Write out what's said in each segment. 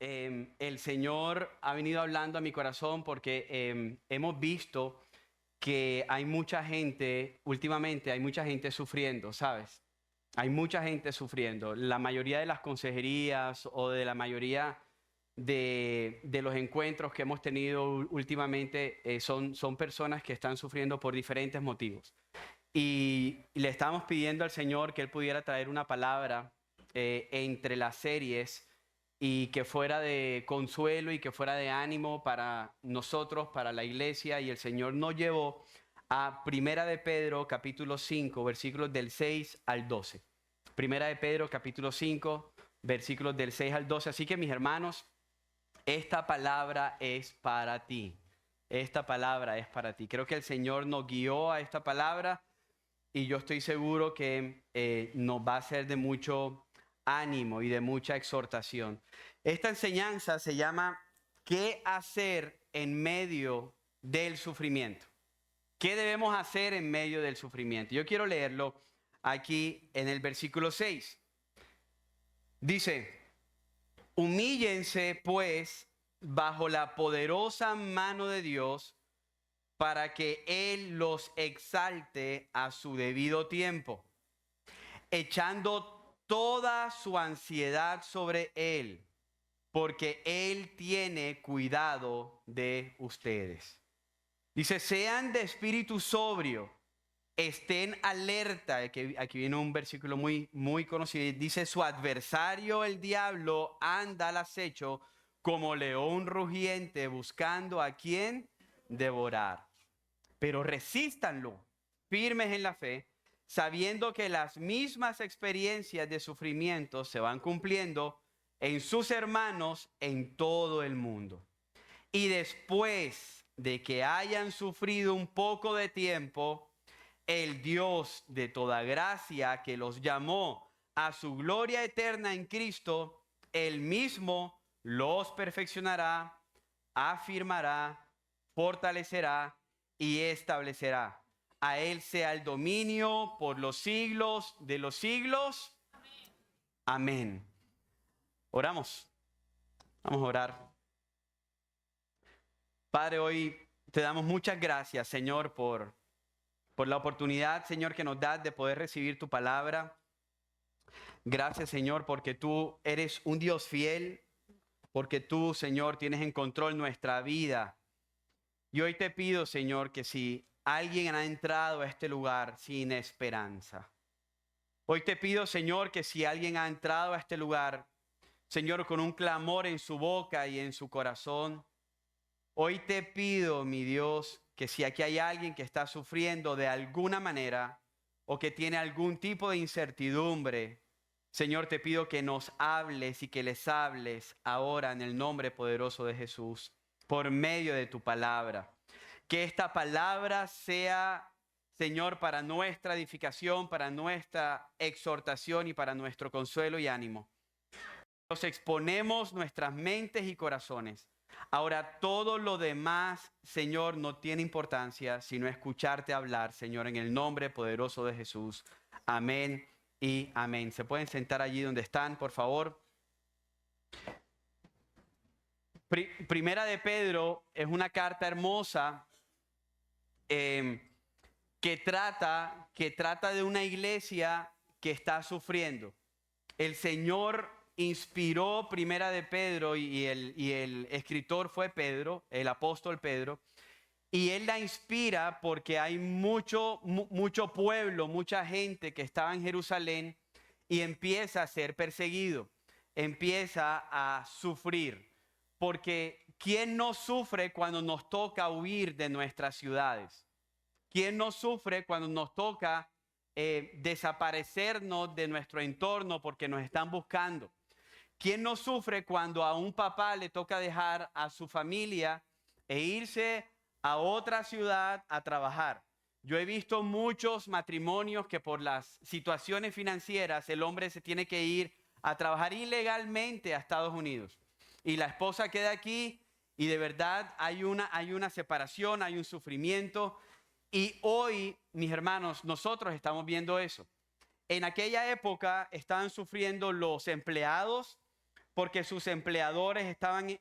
el Señor ha venido hablando a mi corazón porque hemos visto que hay mucha gente, últimamente hay mucha gente sufriendo, ¿sabes? Hay mucha gente sufriendo. La mayoría de las consejerías o de la mayoría de los encuentros que hemos tenido últimamente son personas que están sufriendo por diferentes motivos. Y le estamos pidiendo al Señor que Él pudiera traer una palabra entre las series y que fuera de consuelo y que fuera de ánimo para nosotros, para la iglesia. Y el Señor nos llevó a Primera de Pedro, capítulo 5, versículos del 6 al 12. Primera de Pedro, capítulo 5, versículos del 6 al 12. Así que mis hermanos, esta palabra es para ti. Esta palabra es para ti. Creo que el Señor nos guió a esta palabra y yo estoy seguro que nos va a ser de mucho ánimo y de mucha exhortación. Esta enseñanza se llama ¿qué hacer en medio del sufrimiento? ¿Qué debemos hacer en medio del sufrimiento? Yo quiero leerlo aquí en el versículo 6. Dice, humíllense pues bajo la poderosa mano de Dios para que Él los exalte a su debido tiempo, echando toda su ansiedad sobre Él, porque Él tiene cuidado de ustedes. Dice, sean de espíritu sobrio, estén alerta. Aquí viene un versículo muy conocido. Dice, su adversario, el diablo, anda al acecho como león rugiente buscando a quien devorar. Pero resístanlo, firmes en la fe, sabiendo que las mismas experiencias de sufrimiento se van cumpliendo en sus hermanos en todo el mundo. Y después de que hayan sufrido un poco de tiempo, el Dios de toda gracia que los llamó a su gloria eterna en Cristo, Él mismo los perfeccionará, afirmará, fortalecerá y establecerá. A Él sea el dominio por los siglos de los siglos. Amén. Oramos. Vamos a orar. Padre, hoy te damos muchas gracias, Señor, por la oportunidad, Señor, que nos das de poder recibir tu palabra. Gracias, Señor, porque tú eres un Dios fiel, porque tú, Señor, tienes en control nuestra vida. Y hoy te pido, Señor, que si alguien ha entrado a este lugar sin esperanza, hoy te pido, Señor, que si alguien ha entrado a este lugar, Señor, con un clamor en su boca y en su corazón, hoy te pido, mi Dios, que si aquí hay alguien que está sufriendo de alguna manera o que tiene algún tipo de incertidumbre, Señor, te pido que nos hables y que les hables ahora en el nombre poderoso de Jesús, por medio de tu palabra. Que esta palabra sea, Señor, para nuestra edificación, para nuestra exhortación y para nuestro consuelo y ánimo. Nos exponemos nuestras mentes y corazones. Ahora todo lo demás, Señor, no tiene importancia sino escucharte hablar, Señor, en el nombre poderoso de Jesús. Amén y amén. ¿Se pueden sentar allí donde están, por favor? Primera de Pedro es una carta hermosa que trata de una iglesia que está sufriendo. El Señor inspiró Primera de Pedro y el escritor fue Pedro, el apóstol Pedro, y él la inspira porque hay mucho pueblo, mucha gente que estaba en Jerusalén y empieza a ser perseguido, empieza a sufrir. Porque ¿quién no sufre cuando nos toca huir de nuestras ciudades? ¿Quién no sufre cuando nos toca desaparecernos de nuestro entorno porque nos están buscando? ¿Quién no sufre cuando a un papá le toca dejar a su familia e irse a otra ciudad a trabajar? Yo he visto muchos matrimonios que por las situaciones financieras el hombre se tiene que ir a trabajar ilegalmente a Estados Unidos y la esposa queda aquí y de verdad hay una separación, hay un sufrimiento. Y hoy, mis hermanos, nosotros estamos viendo eso. En aquella época estaban sufriendo los empleados, porque sus empleadores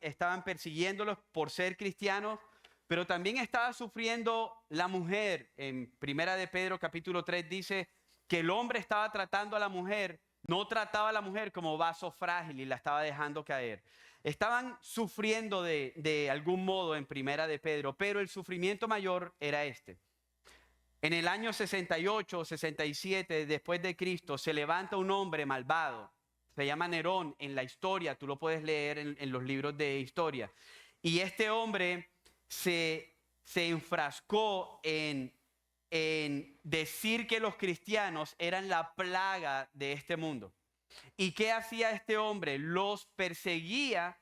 estaban persiguiéndolos por ser cristianos, pero también estaba sufriendo la mujer. En Primera de Pedro capítulo 3 dice que el hombre estaba tratando a la mujer, no trataba a la mujer como vaso frágil y la estaba dejando caer. Estaban sufriendo de algún modo en Primera de Pedro, pero el sufrimiento mayor era este. En el año 68 o 67 después de Cristo se levanta un hombre malvado. Se llama Nerón en la historia, tú lo puedes leer en los libros de historia. Y este hombre se enfrascó en decir que los cristianos eran la plaga de este mundo. ¿Y qué hacía este hombre? Los perseguía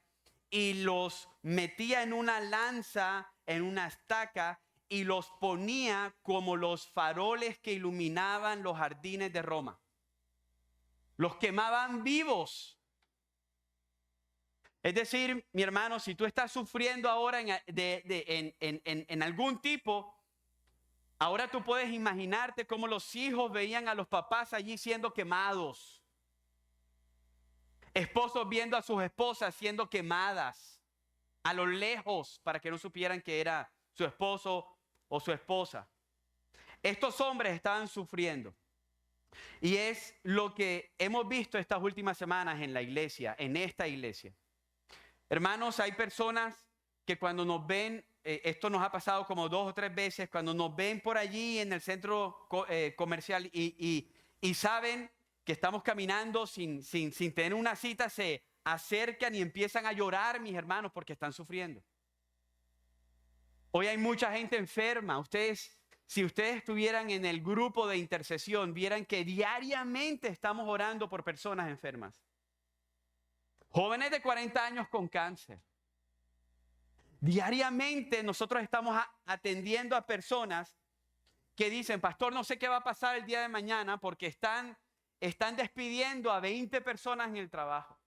y los metía en una lanza, en una estaca, y los ponía como los faroles que iluminaban los jardines de Roma. Los quemaban vivos. Es decir, mi hermano, si tú estás sufriendo ahora en algún tipo, ahora tú puedes imaginarte cómo los hijos veían a los papás allí siendo quemados. Esposos viendo a sus esposas siendo quemadas a lo lejos para que no supieran que era su esposo o su esposa. Estos hombres estaban sufriendo. Y es lo que hemos visto estas últimas semanas en la iglesia, en esta iglesia. Hermanos, hay personas que cuando nos ven, esto nos ha pasado como 2 o 3 veces, cuando nos ven por allí en el centro comercial y saben que estamos caminando sin tener una cita, se acercan y empiezan a llorar, mis hermanos, porque están sufriendo. Hoy hay mucha gente enferma. Si ustedes estuvieran en el grupo de intercesión, vieran que diariamente estamos orando por personas enfermas. Jóvenes de 40 años con cáncer. Diariamente nosotros estamos atendiendo a personas que dicen, pastor, no sé qué va a pasar el día de mañana porque están despidiendo a 20 personas en el trabajo.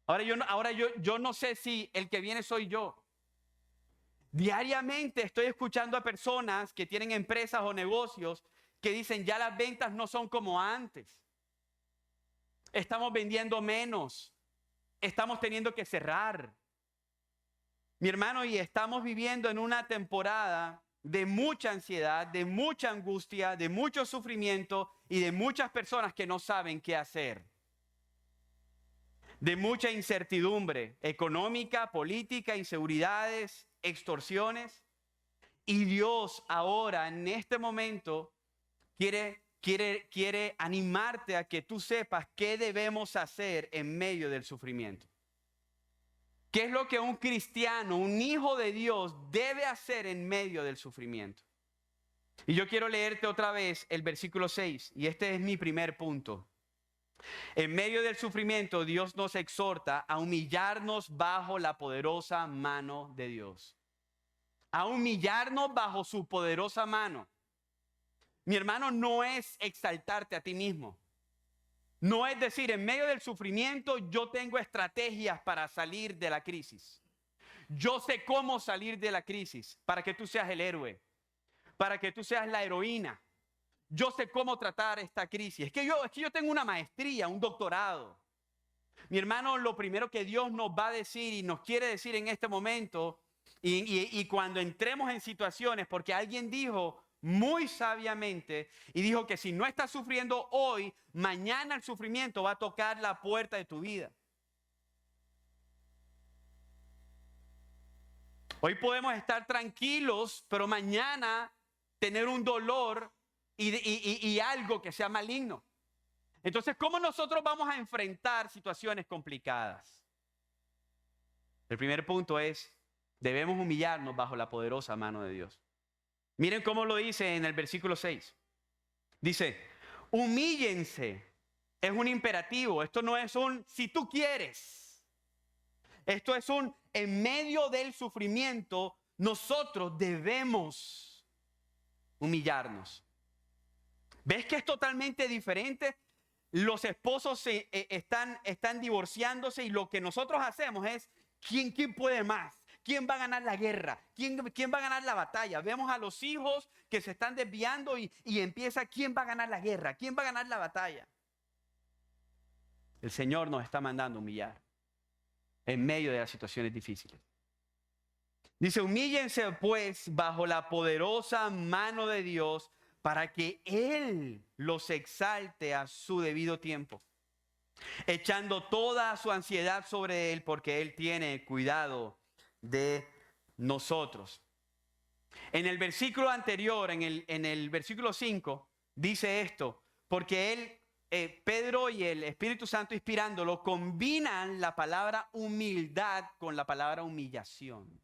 Ahora yo no sé si el que viene soy yo. Diariamente estoy escuchando a personas que tienen empresas o negocios que dicen ya las ventas no son como antes. Estamos vendiendo menos. Estamos teniendo que cerrar. Mi hermano, y estamos viviendo en una temporada de mucha ansiedad, de mucha angustia, de mucho sufrimiento y de muchas personas que no saben qué hacer. De mucha incertidumbre económica, política, inseguridades, extorsiones. Y Dios ahora, en este momento, quiere animarte a que tú sepas qué debemos hacer en medio del sufrimiento. ¿Qué es lo que un cristiano, un hijo de Dios, debe hacer en medio del sufrimiento? Y yo quiero leerte otra vez el versículo 6, y este es mi primer punto. En medio del sufrimiento, Dios nos exhorta a humillarnos bajo la poderosa mano de Dios. A humillarnos bajo su poderosa mano. Mi hermano, no es exaltarte a ti mismo. No es decir, en medio del sufrimiento yo tengo estrategias para salir de la crisis. Yo sé cómo salir de la crisis para que tú seas el héroe, para que tú seas la heroína. Yo sé cómo tratar esta crisis. Es que yo tengo una maestría, un doctorado. Mi hermano, lo primero que Dios nos va a decir y nos quiere decir en este momento, y cuando entremos en situaciones, porque alguien dijo muy sabiamente y dijo que si no estás sufriendo hoy, mañana el sufrimiento va a tocar la puerta de tu vida. Hoy podemos estar tranquilos, pero mañana tener un dolor y algo que sea maligno. Entonces, ¿cómo nosotros vamos a enfrentar situaciones complicadas? El primer punto es, debemos humillarnos bajo la poderosa mano de Dios. Miren cómo lo dice en el versículo 6. Dice, humíllense. Es un imperativo. Esto no es un si tú quieres. Esto es un en medio del sufrimiento, nosotros debemos humillarnos. ¿Ves que es totalmente diferente? Los esposos están divorciándose y lo que nosotros hacemos es, ¿quién puede más? ¿Quién va a ganar la guerra? ¿Quién va a ganar la batalla? Vemos a los hijos que se están desviando y empieza, ¿quién va a ganar la guerra? ¿Quién va a ganar la batalla? El Señor nos está mandando a humillar en medio de las situaciones difíciles. Dice, humíllense pues bajo la poderosa mano de Dios para que Él los exalte a su debido tiempo, echando toda su ansiedad sobre Él porque Él tiene cuidado de nosotros. En el versículo anterior, en el versículo 5, dice esto, porque Pedro y el Espíritu Santo inspirándolo combinan la palabra humildad con la palabra humillación.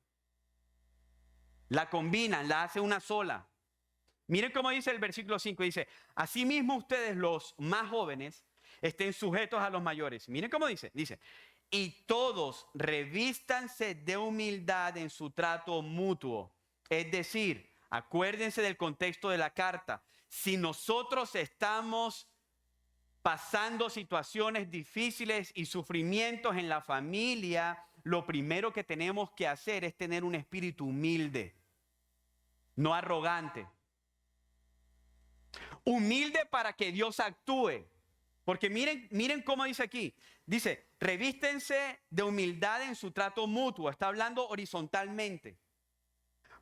La combinan, la hacen una sola. Miren cómo dice el versículo 5, dice, asimismo ustedes los más jóvenes estén sujetos a los mayores. Miren cómo dice, y todos revístanse de humildad en su trato mutuo. Es decir, acuérdense del contexto de la carta. Si nosotros estamos pasando situaciones difíciles y sufrimientos en la familia, lo primero que tenemos que hacer es tener un espíritu humilde, no arrogante. Humilde para que Dios actúe. Porque miren cómo dice aquí. Dice, revístense de humildad en su trato mutuo. Está hablando horizontalmente.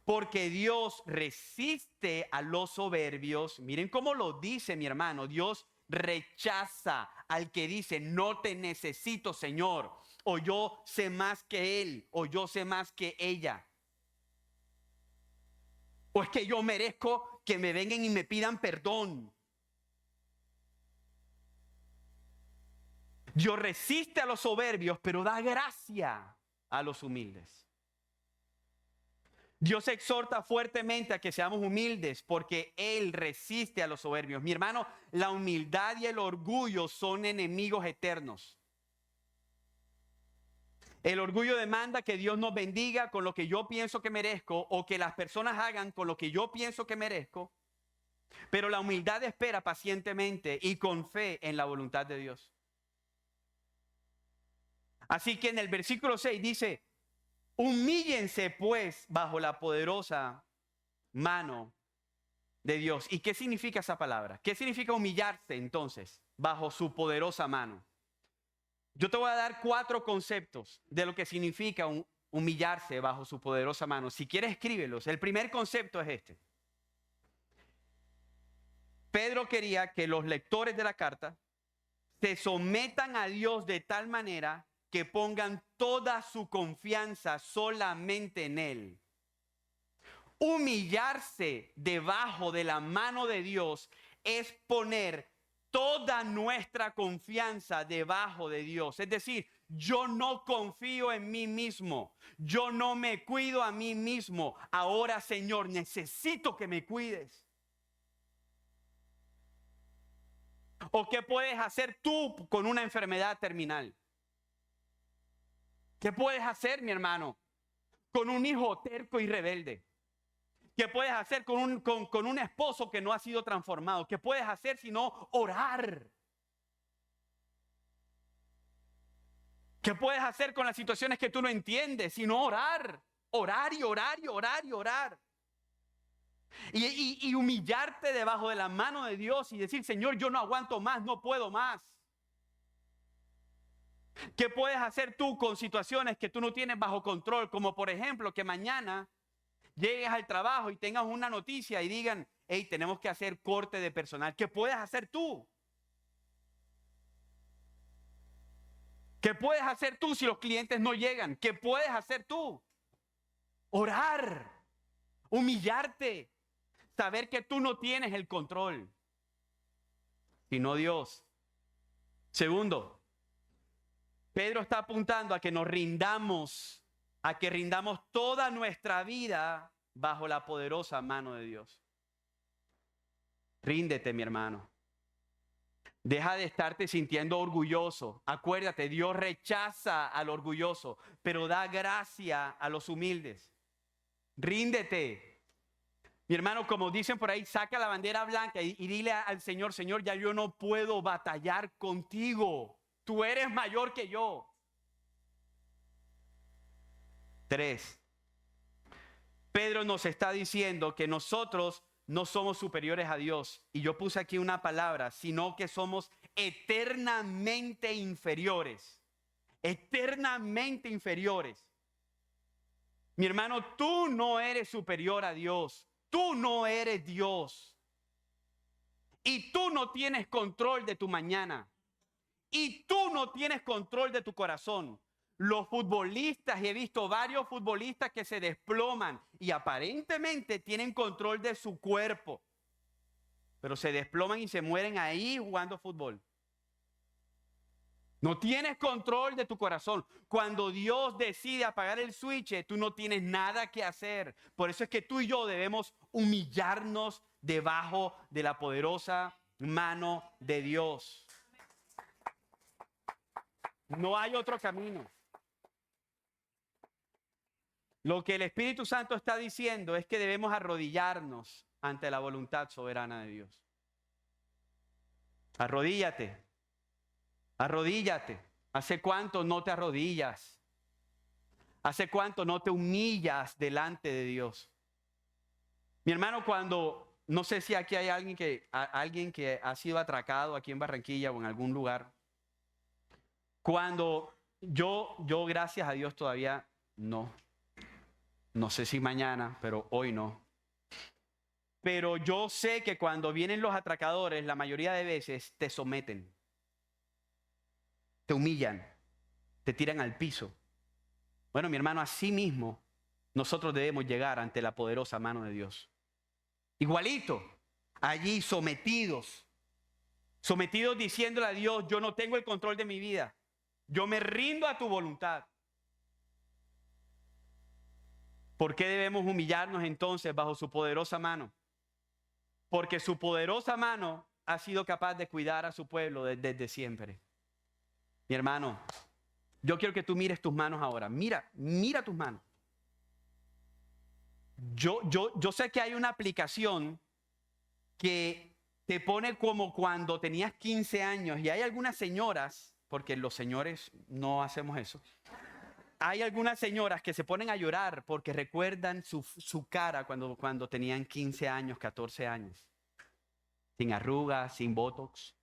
Porque Dios resiste a los soberbios. Miren cómo lo dice mi hermano. Dios rechaza al que dice, no te necesito, Señor. O yo sé más que él. O yo sé más que ella. O es que yo merezco que me vengan y me pidan perdón. Dios resiste a los soberbios, pero da gracia a los humildes. Dios exhorta fuertemente a que seamos humildes porque Él resiste a los soberbios. Mi hermano, la humildad y el orgullo son enemigos eternos. El orgullo demanda que Dios nos bendiga con lo que yo pienso que merezco o que las personas hagan con lo que yo pienso que merezco. Pero la humildad espera pacientemente y con fe en la voluntad de Dios. Así que en el versículo 6 dice, humíllense pues bajo la poderosa mano de Dios. ¿Y qué significa esa palabra? ¿Qué significa humillarse entonces bajo su poderosa mano? Yo te voy a dar 4 conceptos de lo que significa humillarse bajo su poderosa mano. Si quieres, escríbelos. El primer concepto es este. Pedro quería que los lectores de la carta se sometan a Dios de tal manera que pongan toda su confianza solamente en Él. Humillarse debajo de la mano de Dios es poner toda nuestra confianza debajo de Dios. Es decir, yo no confío en mí mismo. Yo no me cuido a mí mismo. Ahora, Señor, necesito que me cuides. ¿O qué puedes hacer tú con una enfermedad terminal? ¿Qué puedes hacer, mi hermano, con un hijo terco y rebelde? ¿Qué puedes hacer con un esposo que no ha sido transformado? ¿Qué puedes hacer sino orar? ¿Qué puedes hacer con las situaciones que tú no entiendes sino orar? Orar y orar y orar y orar. Y humillarte debajo de la mano de Dios y decir, Señor, yo no aguanto más, no puedo más. ¿Qué puedes hacer tú con situaciones que tú no tienes bajo control? Como por ejemplo que mañana llegues al trabajo y tengas una noticia y digan, hey, tenemos que hacer corte de personal. ¿Qué puedes hacer tú? ¿Qué puedes hacer tú si los clientes no llegan? ¿Qué puedes hacer tú? Orar, humillarte, saber que tú no tienes el control, sino Dios. Segundo, Pedro está apuntando a que nos rindamos, a que rindamos toda nuestra vida bajo la poderosa mano de Dios. Ríndete, mi hermano. Deja de estarte sintiendo orgulloso. Acuérdate, Dios rechaza al orgulloso, pero da gracia a los humildes. Ríndete. Mi hermano, como dicen por ahí, saca la bandera blanca y dile al Señor, Señor, ya yo no puedo batallar contigo. Tú eres mayor que yo. 3. Pedro nos está diciendo que nosotros no somos superiores a Dios. Y yo puse aquí una palabra, sino que somos eternamente inferiores. Eternamente inferiores. Mi hermano, tú no eres superior a Dios. Tú no eres Dios. Y tú no tienes control de tu mañana. Y tú no tienes control de tu corazón. Los futbolistas, y he visto varios futbolistas que se desploman y aparentemente tienen control de su cuerpo, pero se desploman y se mueren ahí jugando fútbol. No tienes control de tu corazón. Cuando Dios decide apagar el switch, tú no tienes nada que hacer. Por eso es que tú y yo debemos humillarnos debajo de la poderosa mano de Dios. No hay otro camino. Lo que el Espíritu Santo está diciendo es que debemos arrodillarnos ante la voluntad soberana de Dios. Arrodíllate. Arrodíllate. ¿Hace cuánto no te arrodillas? ¿Hace cuánto no te humillas delante de Dios? Mi hermano, cuando, no sé si aquí hay alguien que ha sido atracado aquí en Barranquilla o en algún lugar. Cuando yo gracias a Dios todavía no. No sé si mañana, pero hoy no. Pero yo sé que cuando vienen los atracadores, la mayoría de veces te someten. Te humillan, te tiran al piso. Bueno, mi hermano, así mismo nosotros debemos llegar ante la poderosa mano de Dios. Igualito, allí sometidos diciéndole a Dios, yo no tengo el control de mi vida. Yo me rindo a tu voluntad. ¿Por qué debemos humillarnos entonces bajo su poderosa mano? Porque su poderosa mano ha sido capaz de cuidar a su pueblo desde siempre. Mi hermano, yo quiero que tú mires tus manos ahora. Mira tus manos. Yo sé que hay una aplicación que te pone como cuando tenías 15 años y hay algunas señoras, porque los señores no hacemos eso. Hay algunas señoras que se ponen a llorar porque recuerdan su cara cuando tenían 15 años, 14 años. Sin arrugas, sin botox.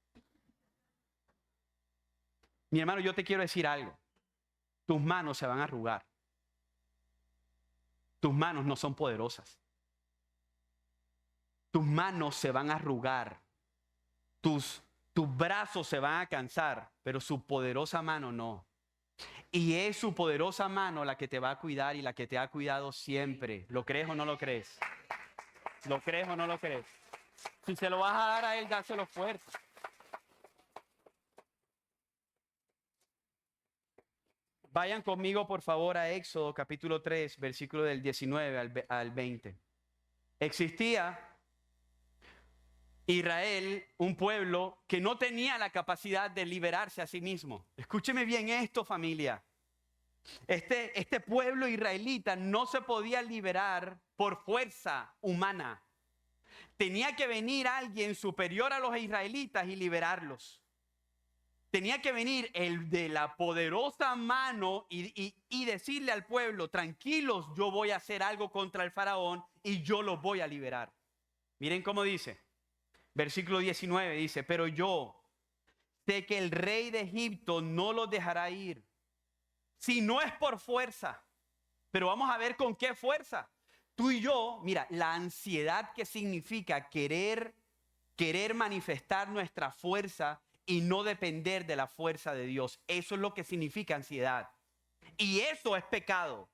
Mi hermano, yo te quiero decir algo. Tus manos se van a arrugar. Tus manos no son poderosas. Tus manos se van a arrugar. Tus brazos se van a cansar, pero su poderosa mano no. Y es su poderosa mano la que te va a cuidar y la que te ha cuidado siempre. ¿Lo crees o no lo crees? ¿Lo crees o no lo crees? Si se lo vas a dar a Él, dáselo fuerte. Vayan conmigo, por favor, a Éxodo capítulo 3, versículo del 19 al 20. Existía Israel, un pueblo que no tenía la capacidad de liberarse a sí mismo. Escúcheme bien esto, familia. Este pueblo israelita no se podía liberar por fuerza humana. Tenía que venir alguien superior a los israelitas y liberarlos. Tenía que venir el de la poderosa mano y decirle al pueblo, tranquilos, yo voy a hacer algo contra el faraón y yo los voy a liberar. Miren cómo dice, versículo 19 dice, pero yo sé que el rey de Egipto no los dejará ir, si no es por fuerza. Pero vamos a ver con qué fuerza. Tú y yo, mira, la ansiedad que significa querer manifestar nuestra fuerza y no depender de la fuerza de Dios. Eso es lo que significa ansiedad. Y eso es pecado.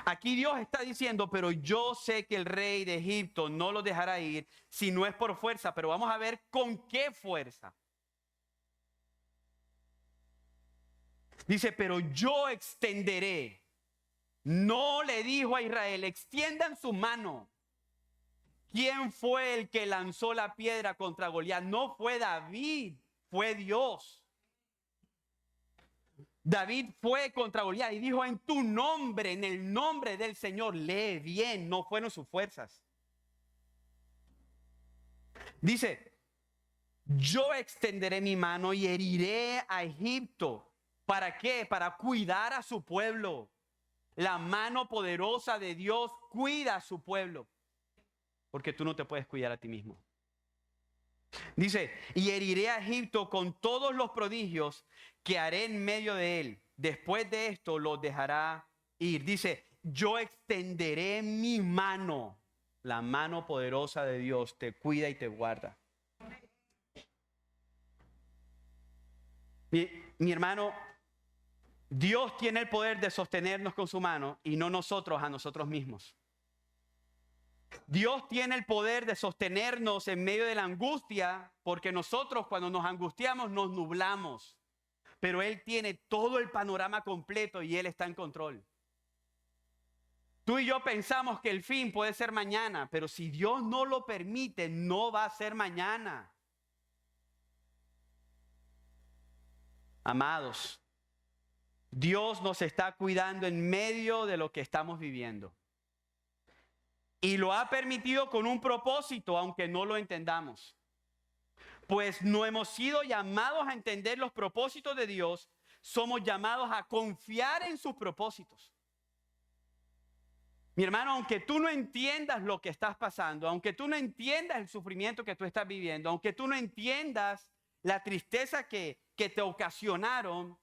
Aquí Dios está diciendo, pero yo sé que el rey de Egipto no los dejará ir si no es por fuerza. Pero vamos a ver con qué fuerza. Dice, pero yo extenderé. No le dijo a Israel, extiendan su mano. ¿Quién fue el que lanzó la piedra contra Goliat? No fue David, fue Dios. David fue contra Goliat y dijo, en tu nombre, en el nombre del Señor, lee bien, no fueron sus fuerzas. Dice, yo extenderé mi mano y heriré a Egipto. ¿Para qué? Para cuidar a su pueblo. La mano poderosa de Dios cuida a su pueblo, porque tú no te puedes cuidar a ti mismo. Dice, y heriré a Egipto con todos los prodigios que haré en medio de él. Después de esto los dejará ir. Dice, yo extenderé mi mano. La mano poderosa de Dios te cuida y te guarda. Mi hermano, Dios tiene el poder de sostenernos con su mano y no nosotros a nosotros mismos. Dios tiene el poder de sostenernos en medio de la angustia, porque nosotros cuando nos angustiamos nos nublamos. Pero Él tiene todo el panorama completo y Él está en control. Tú y yo pensamos que el fin puede ser mañana, pero si Dios no lo permite, no va a ser mañana. Amados, Dios nos está cuidando en medio de lo que estamos viviendo. Y lo ha permitido con un propósito, aunque no lo entendamos. Pues no hemos sido llamados a entender los propósitos de Dios, somos llamados a confiar en sus propósitos. Mi hermano, aunque tú no entiendas lo que estás pasando, aunque tú no entiendas el sufrimiento que tú estás viviendo, aunque tú no entiendas la tristeza que te ocasionaron,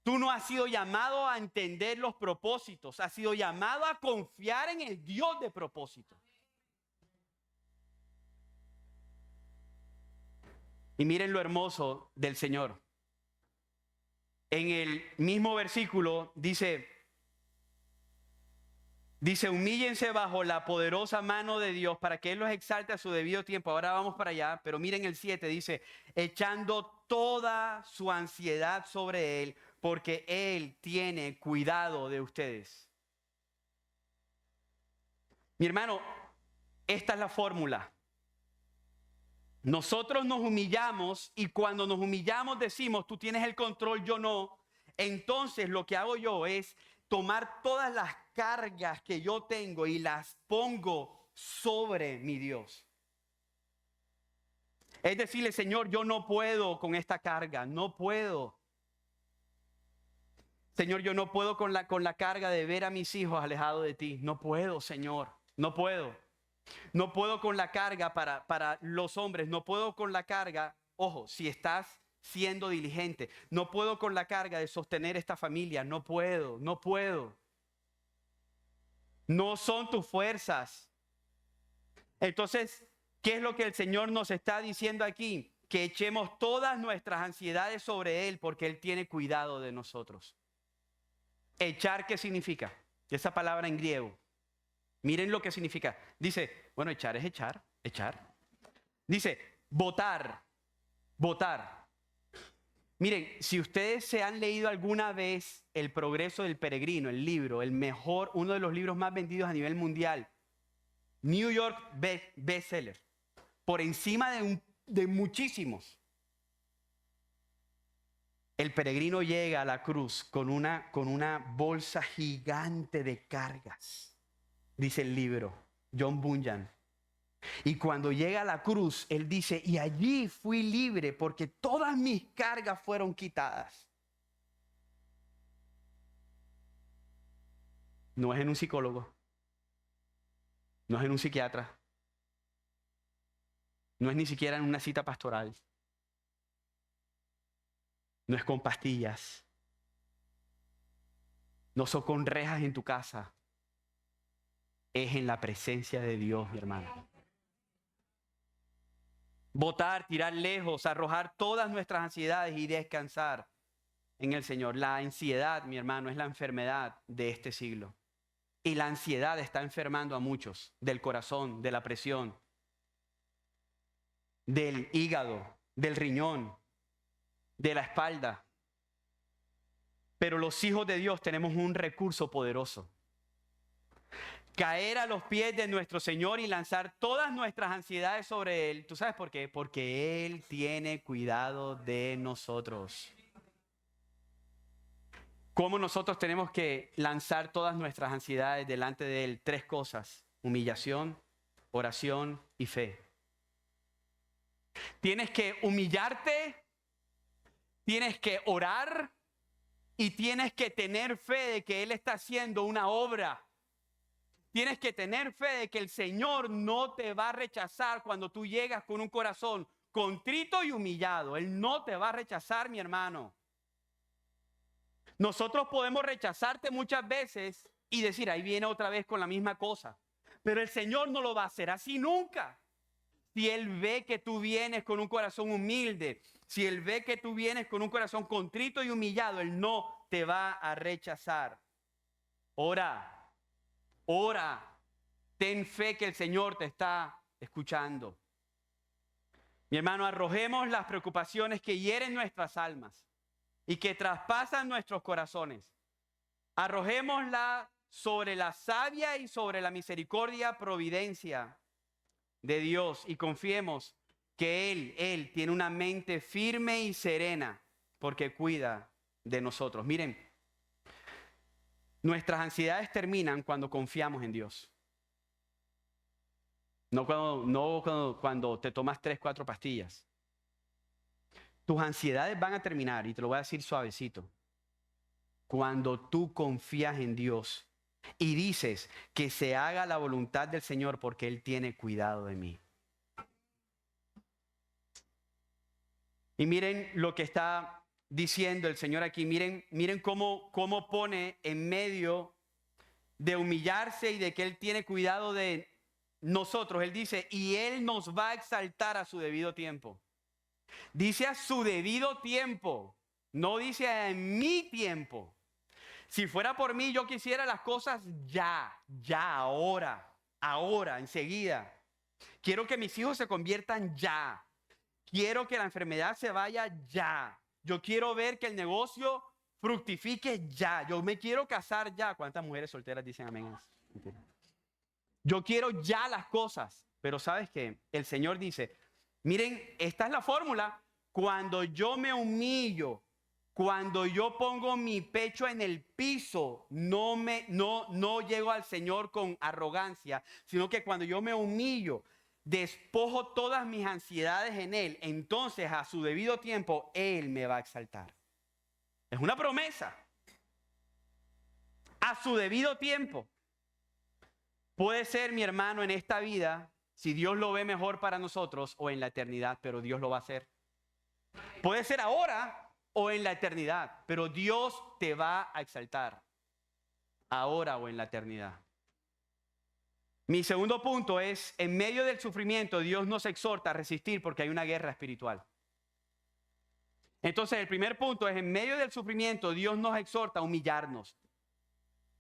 tú no has sido llamado a entender los propósitos, has sido llamado a confiar en el Dios de propósitos. Y miren lo hermoso del Señor. En el mismo versículo dice, humíllense bajo la poderosa mano de Dios para que Él los exalte a su debido tiempo. Ahora vamos para allá, pero miren el 7, dice, echando toda su ansiedad sobre Él, porque Él tiene cuidado de ustedes. Mi hermano, esta es la fórmula. Nosotros nos humillamos y cuando nos humillamos decimos, tú tienes el control, yo no. Entonces lo que hago yo es tomar todas las cargas que yo tengo y las pongo sobre mi Dios. Es decirle, Señor, yo no puedo con esta carga, no puedo. Señor, yo no puedo con la carga de ver a mis hijos alejados de ti. No puedo, Señor, no puedo. No puedo con la carga para los hombres, no puedo con la carga, ojo, si estás siendo diligente, no puedo con la carga de sostener esta familia, no puedo. No son tus fuerzas. Entonces, ¿qué es lo que el Señor nos está diciendo aquí? Que echemos todas nuestras ansiedades sobre Él porque Él tiene cuidado de nosotros. Echar, ¿qué significa? Esa palabra en griego. Miren lo que significa. Dice, bueno, echar es echar. Dice, botar. Miren, si ustedes se han leído alguna vez El progreso del peregrino, el libro, uno de los libros más vendidos a nivel mundial, New York bestseller, por encima de muchísimos. El peregrino llega a la cruz con una bolsa gigante de cargas, dice el libro, John Bunyan. Y cuando llega a la cruz, él dice, y allí fui libre porque todas mis cargas fueron quitadas. No es en un psicólogo, no es en un psiquiatra, no es ni siquiera en una cita pastoral, no es con pastillas, no son con rejas en tu casa, es en la presencia de Dios, mi hermano. Botar, tirar lejos, arrojar todas nuestras ansiedades y descansar en el Señor. La ansiedad, mi hermano, es la enfermedad de este siglo. Y la ansiedad está enfermando a muchos, del corazón, de la presión, del hígado, del riñón, de la espalda. Pero los hijos de Dios tenemos un recurso poderoso. Caer a los pies de nuestro Señor y lanzar todas nuestras ansiedades sobre Él. ¿Tú sabes por qué? Porque Él tiene cuidado de nosotros. ¿Cómo nosotros tenemos que lanzar todas nuestras ansiedades delante de Él? 3 cosas: humillación, oración y fe. Tienes que humillarte, tienes que orar y tienes que tener fe de que Él está haciendo una obra. Tienes que tener fe de que el Señor no te va a rechazar cuando tú llegas con un corazón contrito y humillado. Él no te va a rechazar, mi hermano. Nosotros podemos rechazarte muchas veces y decir, ahí viene otra vez con la misma cosa. Pero el Señor no lo va a hacer así nunca. Si Él ve que tú vienes con un corazón humilde, si Él ve que tú vienes con un corazón contrito y humillado, Él no te va a rechazar. Ora, ora, ten fe que el Señor te está escuchando. Mi hermano, arrojemos las preocupaciones que hieren nuestras almas y que traspasan nuestros corazones. Arrojémosla sobre la sabia y sobre la misericordia providencia de Dios y confiemos que Él tiene una mente firme y serena porque cuida de nosotros. Miren, nuestras ansiedades terminan cuando confiamos en Dios. No cuando te tomas 3, 4 pastillas. Tus ansiedades van a terminar, y te lo voy a decir suavecito, cuando tú confías en Dios y dices que se haga la voluntad del Señor porque Él tiene cuidado de mí. Y miren lo que está diciendo el Señor aquí. Miren cómo pone en medio de humillarse y de que Él tiene cuidado de nosotros. Él dice, y Él nos va a exaltar a su debido tiempo. Dice a su debido tiempo, no dice en mi tiempo. Si fuera por mí, yo quisiera las cosas ya, ahora, enseguida. Quiero que mis hijos se conviertan ya. Quiero que la enfermedad se vaya ya. Yo quiero ver que el negocio fructifique ya. Yo me quiero casar ya. ¿Cuántas mujeres solteras dicen amén? Yo quiero ya las cosas. Pero ¿sabes qué? El Señor dice, miren, esta es la fórmula. Cuando yo me humillo, cuando yo pongo mi pecho en el piso, no llego al Señor con arrogancia, sino que cuando yo me humillo, despojo todas mis ansiedades en Él, entonces a su debido tiempo Él me va a exaltar. Es una promesa. A su debido tiempo. Puede ser, mi hermano, en esta vida, si Dios lo ve mejor para nosotros, o en la eternidad, pero Dios lo va a hacer. Puede ser ahora o en la eternidad, pero Dios te va a exaltar ahora o en la eternidad. Mi segundo punto es, en medio del sufrimiento, Dios nos exhorta a resistir porque hay una guerra espiritual. Entonces, el primer punto es, en medio del sufrimiento, Dios nos exhorta a humillarnos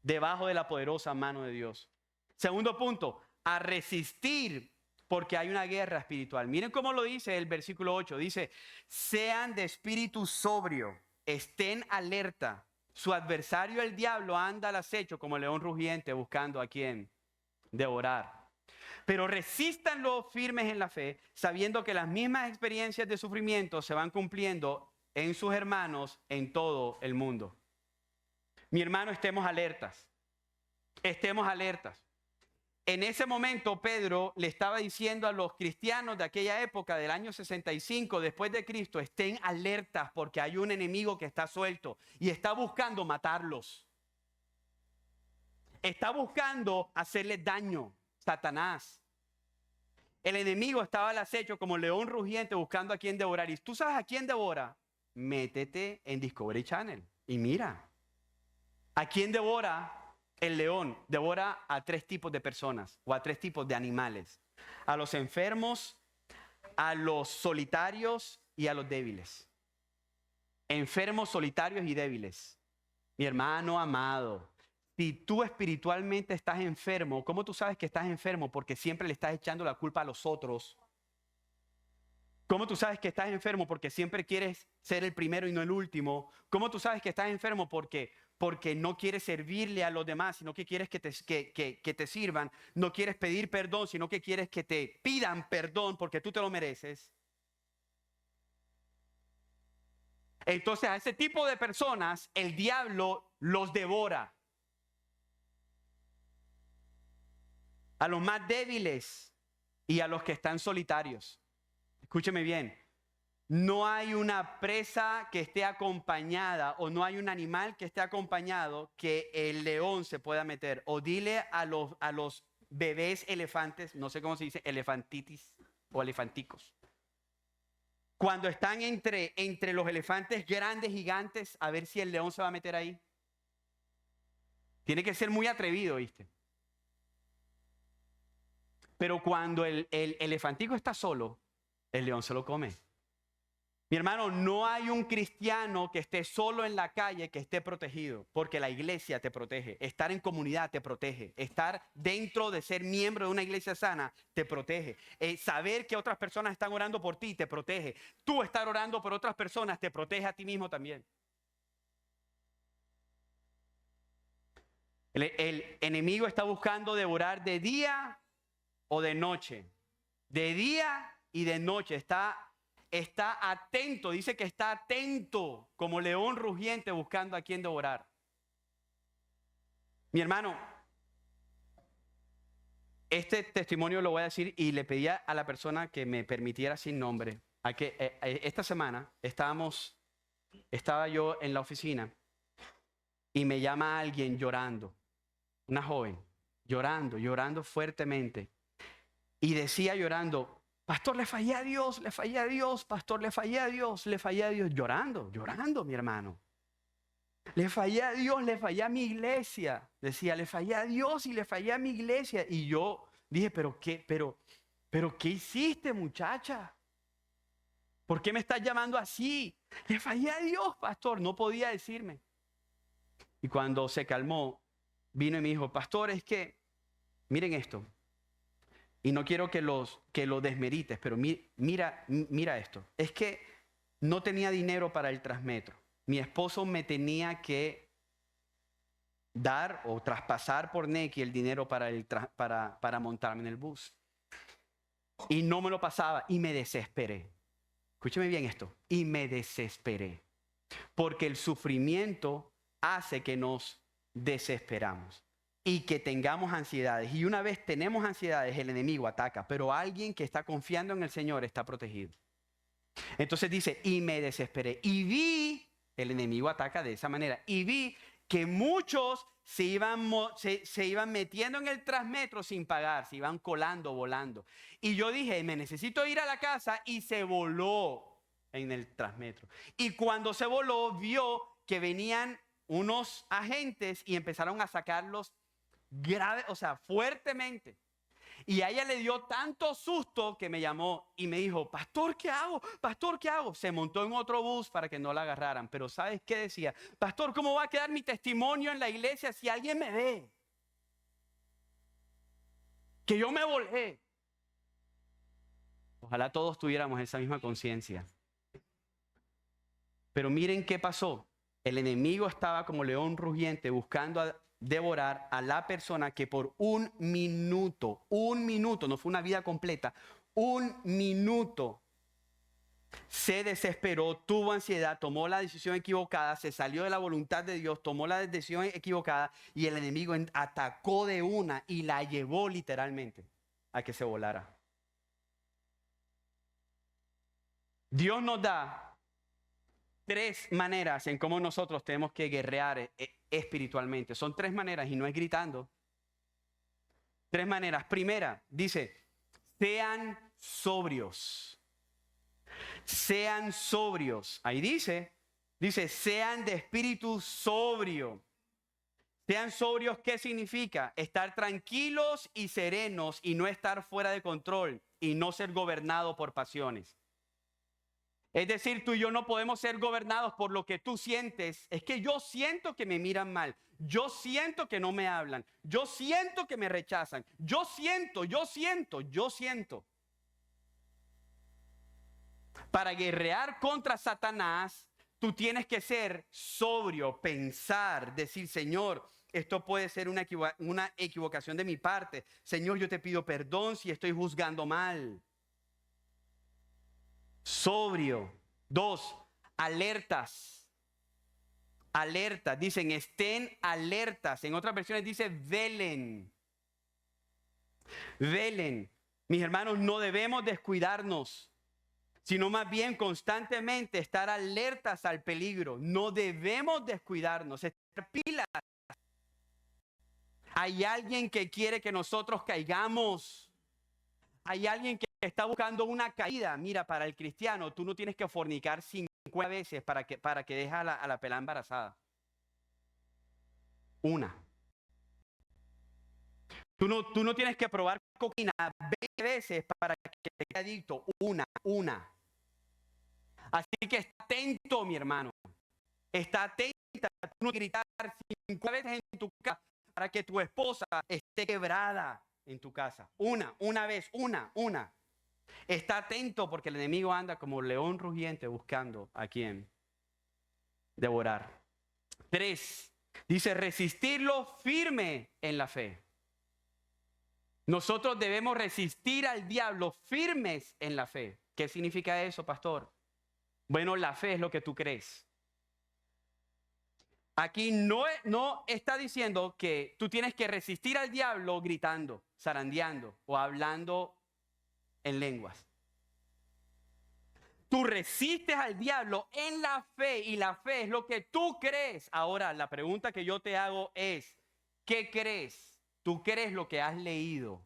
debajo de la poderosa mano de Dios. Segundo punto, a resistir porque hay una guerra espiritual. Miren cómo lo dice el versículo 8. Dice, sean de espíritu sobrio, estén alerta. Su adversario, el diablo, anda al acecho como león rugiente buscando a quien devorar. Pero resístanlo firmes en la fe, sabiendo que las mismas experiencias de sufrimiento se van cumpliendo en sus hermanos en todo el mundo. Mi hermano, estemos alertas. Estemos alertas. En ese momento Pedro le estaba diciendo a los cristianos de aquella época, del año 65 después de Cristo, estén alertas porque hay un enemigo que está suelto y está buscando matarlos. Está buscando hacerles daño, Satanás. El enemigo estaba al acecho como león rugiente buscando a quien devorar. ¿Y tú sabes a quién devora? Métete en Discovery Channel y mira. ¿A quién devora? El león devora a 3 tipos de personas o a 3 tipos de animales. A los enfermos, a los solitarios y a los débiles. Enfermos, solitarios y débiles. Mi hermano amado, si tú espiritualmente estás enfermo, ¿cómo tú sabes que estás enfermo? Porque siempre le estás echando la culpa a los otros. ¿Cómo tú sabes que estás enfermo? Porque siempre quieres ser el primero y no el último. ¿Cómo tú sabes que estás enfermo? Porque no quieres servirle a los demás, sino que quieres que te sirvan. No quieres pedir perdón, sino que quieres que te pidan perdón porque tú te lo mereces. Entonces a ese tipo de personas el diablo los devora. A los más débiles y a los que están solitarios. Escúcheme bien. No hay una presa que esté acompañada o no hay un animal que esté acompañado que el león se pueda meter. O dile a los bebés elefantes, no sé cómo se dice, elefantitis o elefanticos. Cuando están entre los elefantes grandes, gigantes, a ver si el león se va a meter ahí. Tiene que ser muy atrevido, ¿viste? Pero cuando el elefantico está solo, el león se lo come. Mi hermano, no hay un cristiano que esté solo en la calle que esté protegido, porque la iglesia te protege, estar en comunidad te protege, estar dentro de ser miembro de una iglesia sana te protege, saber que otras personas están orando por ti te protege, tú estar orando por otras personas te protege a ti mismo también. El enemigo está buscando devorar de día o de noche, de día y de noche, está atento, dice que está atento como león rugiente buscando a quien devorar. Mi hermano, este testimonio lo voy a decir y le pedía a la persona que me permitiera sin nombre, a que esta semana estaba yo en la oficina y me llama alguien llorando, una joven, llorando fuertemente y decía llorando, pastor, le fallé a Dios, pastor, le fallé a Dios, llorando, mi hermano. Le fallé a Dios, le fallé a mi iglesia. Decía, le fallé a Dios y le fallé a mi iglesia. Y yo dije, pero ¿qué hiciste, muchacha? ¿Por qué me estás llamando así? Le fallé a Dios, pastor. No podía decirme. Y cuando se calmó, vino y me dijo, pastor, es que, miren esto. Y no quiero que lo desmerites, pero mira esto. Es que no tenía dinero para el Transmetro. Mi esposo me tenía que dar o traspasar por Nequi el dinero para montarme en el bus. Y no me lo pasaba y me desesperé. Escúcheme bien esto. Y me desesperé. Porque el sufrimiento hace que nos desesperamos y que tengamos ansiedades. Y una vez tenemos ansiedades, el enemigo ataca. Pero alguien que está confiando en el Señor está protegido. Entonces dice, y me desesperé. Y vi, el enemigo ataca de esa manera. Y vi que muchos se iban metiendo en el Transmetro sin pagar, se iban colando, volando. Y yo dije, me necesito ir a la casa y se voló en el Transmetro. Y cuando se voló, vio que venían unos agentes y empezaron a sacarlos fuertemente. Y a ella le dio tanto susto que me llamó y me dijo, pastor, ¿qué hago? Pastor, ¿qué hago? Se montó en otro bus para que no la agarraran. Pero ¿sabes qué decía? Pastor, ¿cómo va a quedar mi testimonio en la iglesia si alguien me ve? Que yo me volé. Ojalá todos tuviéramos esa misma conciencia. Pero miren qué pasó. El enemigo estaba como león rugiente buscando devorar a la persona que por un minuto, no fue una vida completa, un minuto se desesperó, tuvo ansiedad, tomó la decisión equivocada, se salió de la voluntad de Dios, tomó la decisión equivocada y el enemigo atacó de una y la llevó literalmente a que se volara. Dios nos da 3 maneras en cómo nosotros tenemos que guerrear espiritualmente. Son 3 maneras y no es gritando. 3 maneras. Primera, dice, sean sobrios. Sean sobrios. Ahí dice, sean de espíritu sobrio. Sean sobrios, ¿qué significa? Estar tranquilos y serenos y no estar fuera de control y no ser gobernado por pasiones. Es decir, tú y yo no podemos ser gobernados por lo que tú sientes. Es que yo siento que me miran mal. Yo siento que no me hablan. Yo siento que me rechazan. Yo siento. Para guerrear contra Satanás, tú tienes que ser sobrio, pensar, decir, Señor, esto puede ser una equivocación de mi parte. Señor, yo te pido perdón si estoy juzgando mal. Sobrio. 2, alertas. Alertas. Dicen, estén alertas. En otras versiones dice, velen. Velen. Mis hermanos, no debemos descuidarnos. sino más bien constantemente estar alertas al peligro. No debemos descuidarnos, estar pilas. Hay alguien que quiere que nosotros caigamos. Hay alguien que está buscando una caída. Mira, para el cristiano, tú no tienes que fornicar 50 veces para que dejes a la pelada embarazada. Una. Tú no tienes que probar cocaína 20 veces para que te quede adicto. Una. Así que está atento, mi hermano. Está atenta. Tú no gritar 50 veces en tu casa para que tu esposa esté quebrada en tu casa. Una vez. Está atento porque el enemigo anda como león rugiente buscando a quien devorar. 3. Dice resistirlo firme en la fe. Nosotros debemos resistir al diablo firmes en la fe. ¿Qué significa eso, pastor? Bueno, la fe es lo que tú crees. Aquí no está diciendo que tú tienes que resistir al diablo gritando, zarandeando o hablando en lenguas. Tú resistes al diablo en la fe y la fe es lo que tú crees. Ahora, la pregunta que yo te hago es, ¿qué crees? ¿Tú crees lo que has leído?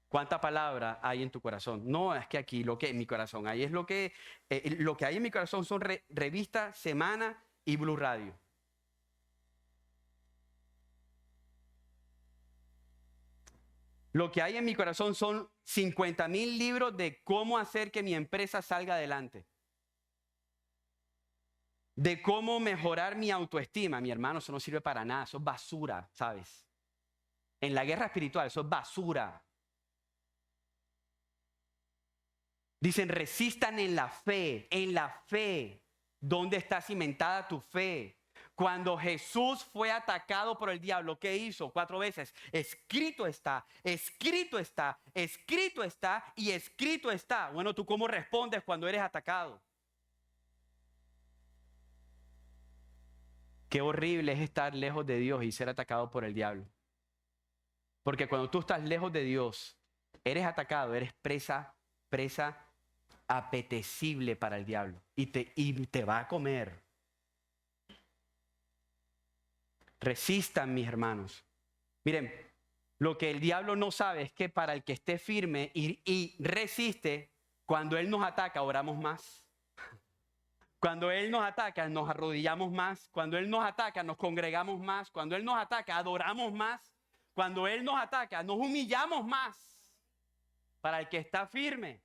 ¿Cuánta palabra hay en tu corazón? No, es que aquí lo que en mi corazón hay es lo que hay en mi corazón son Revista Semana y Blue Radio. Lo que hay en mi corazón son 50,000 libros de cómo hacer que mi empresa salga adelante. De cómo mejorar mi autoestima. Mi hermano, eso no sirve para nada, eso es basura, ¿sabes? En la guerra espiritual, eso es basura. Dicen, resistan en la fe, en la fe. ¿Dónde está cimentada tu fe? Cuando Jesús fue atacado por el diablo, ¿qué hizo? 4 veces. Escrito está, escrito está, escrito está y escrito está. Bueno, ¿tú cómo respondes cuando eres atacado? Qué horrible es estar lejos de Dios y ser atacado por el diablo. Porque cuando tú estás lejos de Dios, eres atacado, eres presa apetecible para el diablo y te va a comer. Resistan, mis hermanos. Miren, lo que el diablo no sabe es que para el que esté firme y resiste, cuando él nos ataca, oramos más. Cuando él nos ataca, nos arrodillamos más. Cuando él nos ataca, nos congregamos más. Cuando él nos ataca, adoramos más. Cuando él nos ataca, nos humillamos más. Para el que está firme.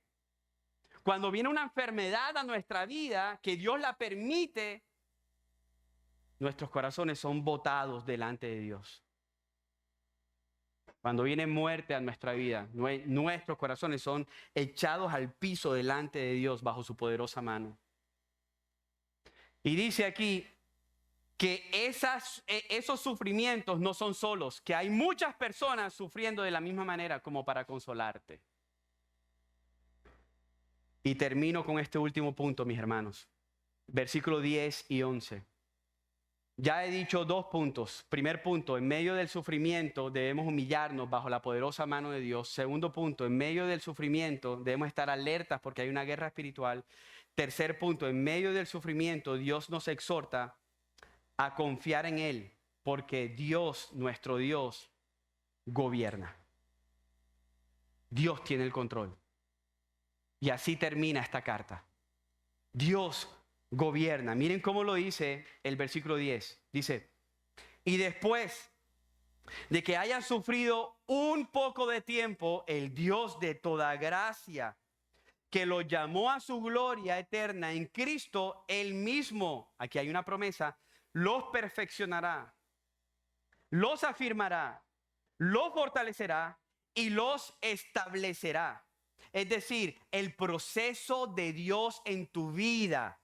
Cuando viene una enfermedad a nuestra vida, que Dios la permite, nuestros corazones son botados delante de Dios. Cuando viene muerte a nuestra vida, nuestros corazones son echados al piso delante de Dios bajo su poderosa mano. Y dice aquí que esos sufrimientos no son solos, que hay muchas personas sufriendo de la misma manera como para consolarte. Y termino con este último punto, mis hermanos. Versículo 10 y 11. Ya he dicho 2 puntos. Primer punto, en medio del sufrimiento debemos humillarnos bajo la poderosa mano de Dios. Segundo punto, en medio del sufrimiento debemos estar alertas porque hay una guerra espiritual. Tercer punto, en medio del sufrimiento Dios nos exhorta a confiar en Él porque Dios, nuestro Dios, gobierna. Dios tiene el control. Y así termina esta carta. Dios gobierna. Miren cómo lo dice el versículo 10. Dice, y después de que hayan sufrido un poco de tiempo, el Dios de toda gracia, que los llamó a su gloria eterna en Cristo, Él mismo, aquí hay una promesa, los perfeccionará, los afirmará, los fortalecerá y los establecerá. Es decir, el proceso de Dios en tu vida,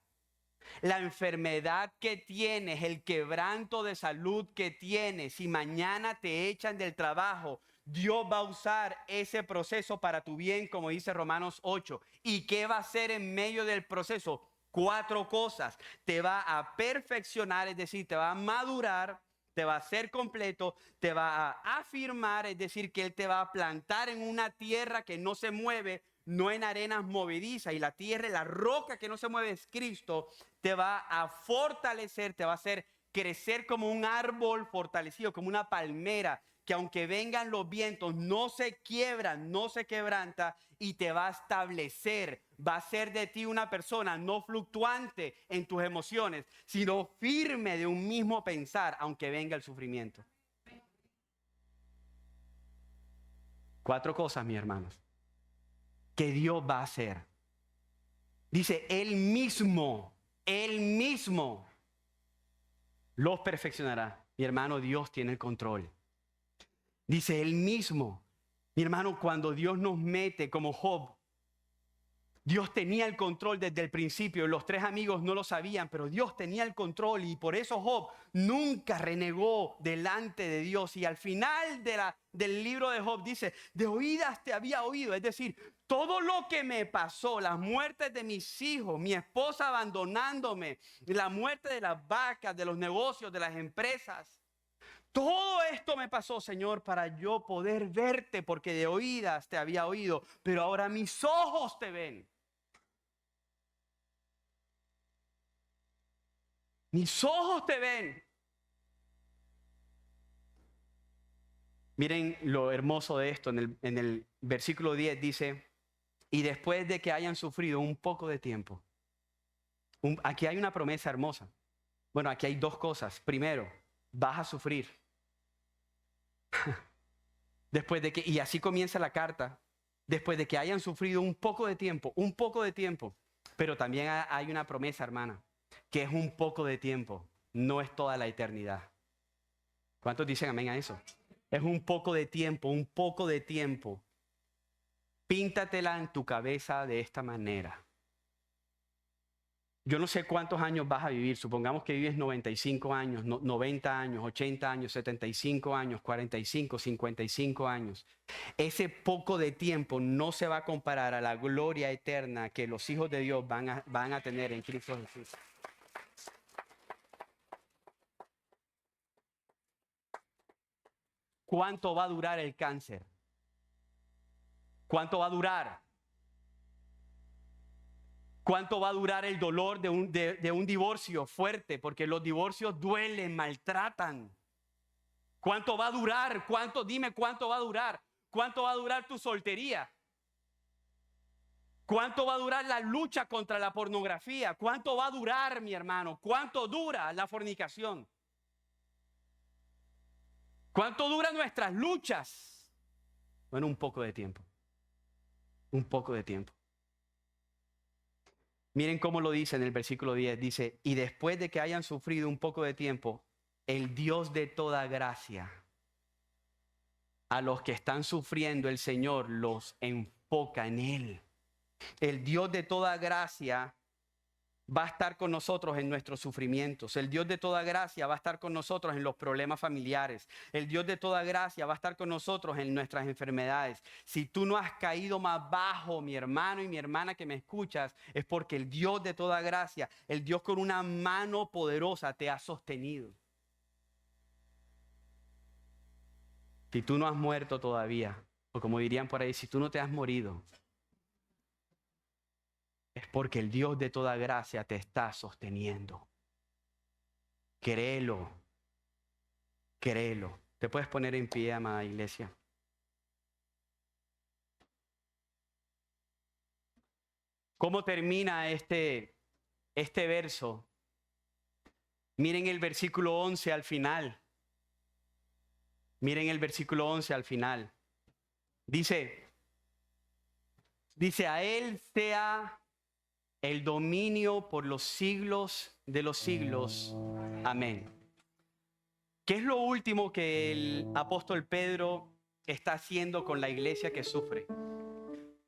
la enfermedad que tienes, el quebranto de salud que tienes, si mañana te echan del trabajo, Dios va a usar ese proceso para tu bien, como dice Romanos 8. ¿Y qué va a hacer en medio del proceso? 4 cosas. Te va a perfeccionar, es decir, te va a madurar, te va a hacer completo, te va a afirmar, es decir, que Él te va a plantar en una tierra que no se mueve, no en arenas movedizas. Y la tierra, la roca que no se mueve es Cristo, te va a fortalecer, te va a hacer crecer como un árbol fortalecido, como una palmera, que aunque vengan los vientos, no se quiebra, no se quebranta y te va a establecer. Va a ser de ti una persona no fluctuante en tus emociones, sino firme de un mismo pensar, aunque venga el sufrimiento. 4 cosas, mis hermanos, que Dios va a hacer. Dice, Él mismo los perfeccionará. Mi hermano, Dios tiene el control. Dice Él mismo. Mi hermano, cuando Dios nos mete como Job, Dios tenía el control desde el principio. Los 3 amigos no lo sabían, pero Dios tenía el control y por eso Job nunca renegó delante de Dios. Y al final del libro de Job dice, de oídas te había oído. Es decir, todo lo que me pasó, las muertes de mis hijos, mi esposa abandonándome, la muerte de las vacas, de los negocios, de las empresas. Todo esto me pasó, Señor, para yo poder verte, porque de oídas te había oído, pero ahora mis ojos te ven. Mis ojos te ven. Miren lo hermoso de esto. En el versículo 10 dice, y después de que hayan sufrido un poco de tiempo. Aquí hay una promesa hermosa. Bueno, aquí hay 2 cosas. Primero, vas a sufrir. Después de que, y así comienza la carta, después de que hayan sufrido un poco de tiempo, pero también hay una promesa, hermana, que es un poco de tiempo, no es toda la eternidad. ¿Cuántos dicen amén a eso? Es un poco de tiempo, un poco de tiempo. Píntatela en tu cabeza de esta manera. Yo no sé cuántos años vas a vivir, supongamos que vives 95 años, 90 años, 80 años, 75 años, 45, 55 años. Ese poco de tiempo no se va a comparar a la gloria eterna que los hijos de Dios van a tener en Cristo Jesús. ¿Cuánto va a durar el cáncer? ¿Cuánto va a durar? ¿Cuánto va a durar el dolor de un divorcio fuerte? Porque los divorcios duelen, maltratan. ¿Cuánto va a durar? Dime cuánto va a durar. ¿Cuánto va a durar tu soltería? ¿Cuánto va a durar la lucha contra la pornografía? ¿Cuánto va a durar, mi hermano? ¿Cuánto dura la fornicación? ¿Cuánto duran nuestras luchas? Bueno, un poco de tiempo. Un poco de tiempo. Miren cómo lo dice en el versículo 10. Dice, y después de que hayan sufrido un poco de tiempo, el Dios de toda gracia, a los que están sufriendo, el Señor los enfoca en Él. El Dios de toda gracia va a estar con nosotros en nuestros sufrimientos. El Dios de toda gracia va a estar con nosotros en los problemas familiares. El Dios de toda gracia va a estar con nosotros en nuestras enfermedades. Si tú no has caído más bajo, mi hermano y mi hermana que me escuchas, es porque el Dios de toda gracia, el Dios con una mano poderosa te ha sostenido. Si tú no has muerto todavía, o como dirían por ahí, si tú no te has morido, es porque el Dios de toda gracia te está sosteniendo. Créelo. Créelo. Te puedes poner en pie, amada iglesia. ¿Cómo termina este verso? Miren el versículo 11 al final. Miren el versículo 11 al final. Dice, a Él sea el dominio por los siglos de los siglos. Amén. ¿Qué es lo último que el apóstol Pedro está haciendo con la iglesia que sufre?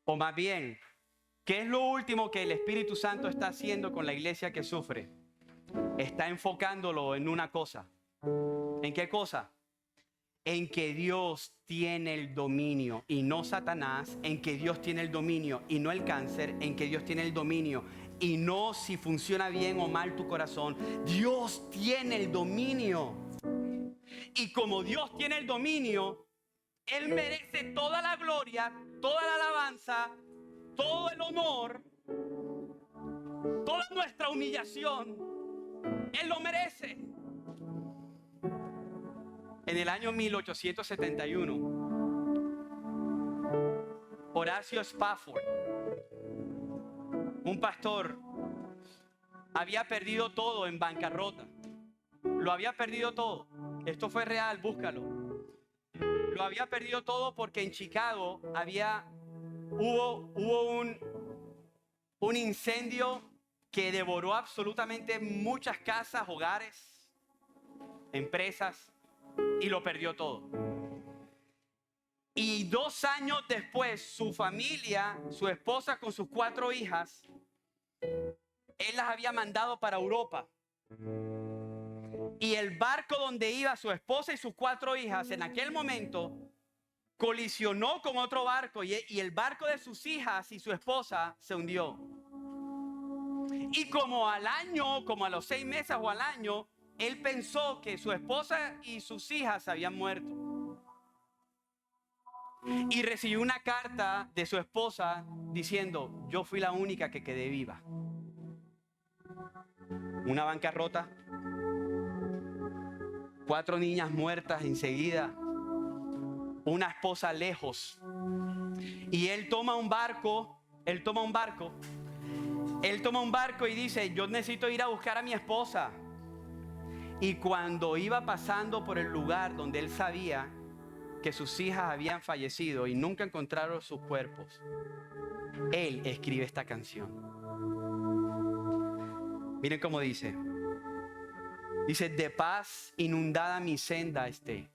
O más bien, ¿qué es lo último que el Espíritu Santo está haciendo con la iglesia que sufre? Está enfocándolo en una cosa. ¿En qué cosa? En que Dios tiene el dominio y no Satanás, en que Dios tiene el dominio y no el cáncer, en que Dios tiene el dominio y no si funciona bien o mal tu corazón. Dios tiene el dominio. Y como Dios tiene el dominio, Él merece toda la gloria, toda la alabanza todo el honor, toda nuestra humillación, Él lo merece. En el año 1871, Horacio Spafford, un pastor, había perdido todo en bancarrota. Lo había perdido todo. Esto fue real, búscalo. Lo había perdido todo porque en Chicago hubo un incendio que devoró absolutamente muchas casas, hogares, empresas, y lo perdió todo. Y 2 años después, su familia, su esposa con sus 4 hijas, él las había mandado para Europa. Y el barco donde iba su esposa y sus 4 hijas en aquel momento colisionó con otro barco y el barco de sus hijas y su esposa se hundió. Y como al año, como a los 6 meses o al año, él pensó que su esposa y sus hijas habían muerto. Y recibió una carta de su esposa diciendo: yo fui la única que quedé viva. Una bancarrota, 4 niñas muertas enseguida, una esposa lejos. Y él toma un barco y dice: yo necesito ir a buscar a mi esposa. Y cuando iba pasando por el lugar donde él sabía que sus hijas habían fallecido y nunca encontraron sus cuerpos, él escribe esta canción. Miren cómo dice. Dice: de paz inundada mi senda esté,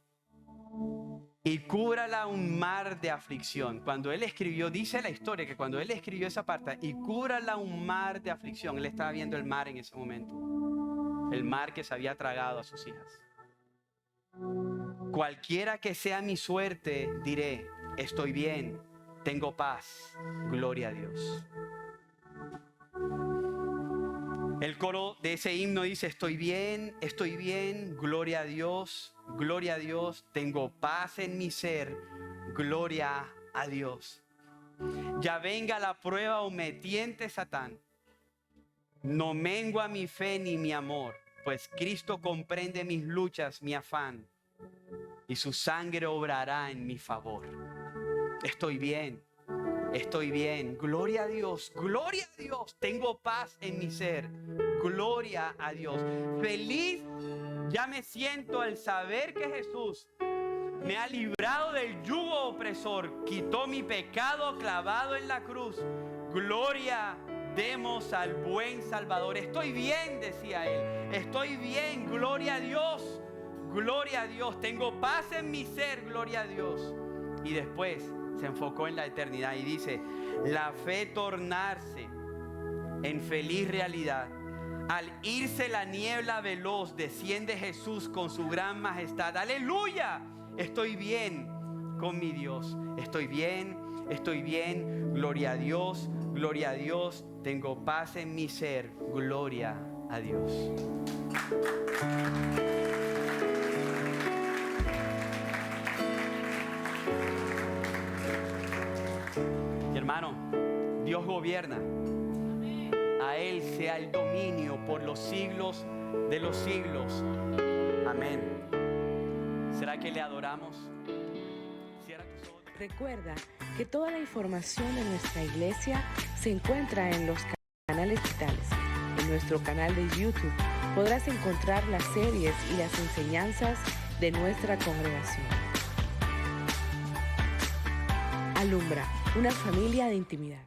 y cúbrala un mar de aflicción. Cuando él escribió, dice la historia que cuando él escribió esa parte, y cúbrala un mar de aflicción, él estaba viendo el mar en ese momento. El mar que se había tragado a sus hijas. Cualquiera que sea mi suerte, diré: estoy bien, tengo paz, gloria a Dios. El coro de ese himno dice: estoy bien, gloria a Dios, tengo paz en mi ser, gloria a Dios. Ya venga la prueba o me tiente Satán, no mengua mi fe ni mi amor, pues Cristo comprende mis luchas, mi afán, y su sangre obrará en mi favor. Estoy bien, gloria a Dios, tengo paz en mi ser, gloria a Dios. Feliz ya me siento al saber que Jesús me ha librado del yugo opresor, quitó mi pecado clavado en la cruz. Gloria demos al buen Salvador. Estoy bien, decía él, estoy bien, gloria a Dios, tengo paz en mi ser, gloria a Dios. Y después se enfocó en la eternidad y dice: la fe tornarse en feliz realidad. Al irse la niebla veloz, desciende Jesús con su gran majestad. ¡Aleluya! Estoy bien con mi Dios. Estoy bien. Gloria a Dios. Tengo paz en mi ser. Gloria a Dios. Mi hermano, Dios gobierna. A Él sea el dominio por los siglos de los siglos. Amén. ¿Será que le adoramos? Recuerda que toda la información de nuestra iglesia se encuentra en los canales digitales. En nuestro canal de YouTube podrás encontrar las series y las enseñanzas de nuestra congregación. Alumbra, una familia de intimidad.